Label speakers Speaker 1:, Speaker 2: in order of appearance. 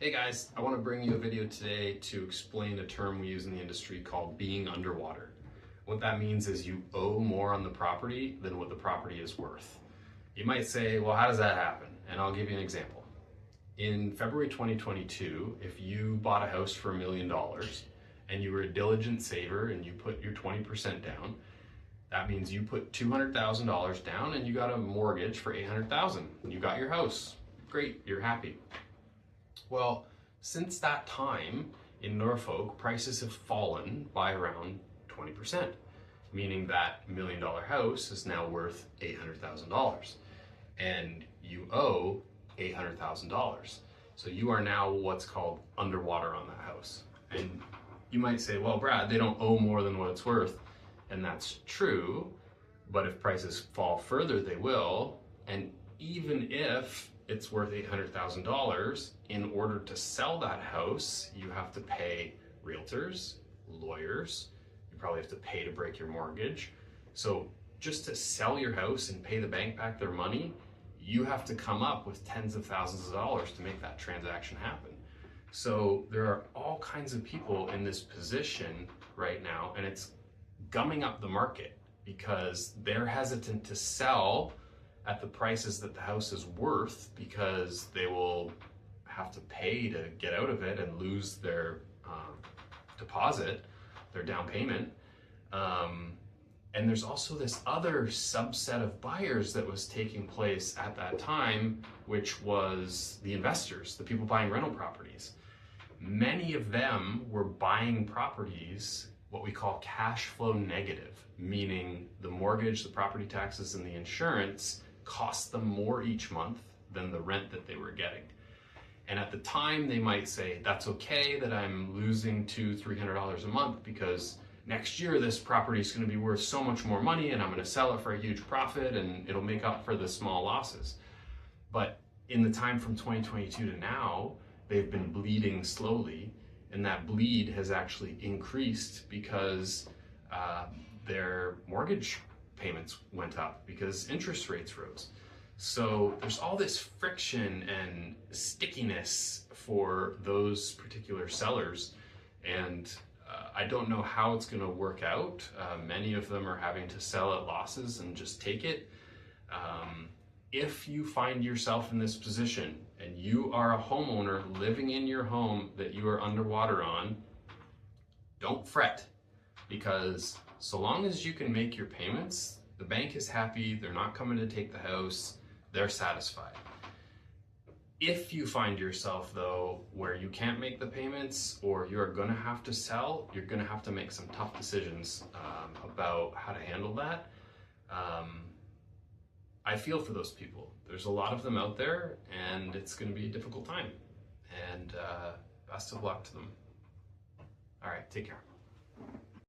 Speaker 1: Hey guys, I want to bring you a video today to explain a term we use in the industry called being underwater. What that means is you owe more on the property than what the property is worth. You might say, well, how does that happen? And I'll give you an example. In February 2022, if you bought a house for $1 million and you were a diligent saver and you put your 20% down, that means you put $200,000 down and you got a mortgage for $800,000. You got your house. Great, you're happy. Well, since that time in Norfolk, prices have fallen by around 20%, meaning that $1 million house is now worth $800,000 and you owe $800,000. So you are now what's called underwater on that house. And you might say, well, Brad, they don't owe more than what it's worth. And that's true, but if prices fall further, they will. And even if it's worth $800,000, in order to sell that house, you have to pay realtors, lawyers, you probably have to pay to break your mortgage. So just to sell your house and pay the bank back their money, you have to come up with tens of thousands of dollars to make that transaction happen. So there are all kinds of people in this position right now, and it's gumming up the market because they're hesitant to sell at the prices that the house is worth because they will have to pay to get out of it and lose their deposit, their down payment. And there's also this other subset of buyers that was taking place at that time, which was the investors, the people buying rental properties. Many of them were buying properties what we call cash flow negative, meaning the mortgage, the property taxes, and the insurance cost them more each month than the rent that they were getting. And at the time, they might say, that's okay that I'm losing $200-300 a month because next year this property is going to be worth so much more money and I'm going to sell it for a huge profit and it'll make up for the small losses. But in the time from 2022 to now, they've been bleeding slowly, and that bleed has actually increased because their mortgage payments went up because interest rates rose. So there's all this friction and stickiness for those particular sellers, and I don't know how it's going to work out. Many of them are having to sell at losses and just take it. If you find yourself in this position and you are a homeowner living in your home that you are underwater on, don't fret, because so long as you can make your payments, the bank is happy, they're not coming to take the house, they're satisfied. If you find yourself though where you can't make the payments or you're gonna have to sell, you're gonna have to make some tough decisions about how to handle that. I feel for those people. There's a lot of them out there and it's gonna be a difficult time. And best of luck to them. All right, take care.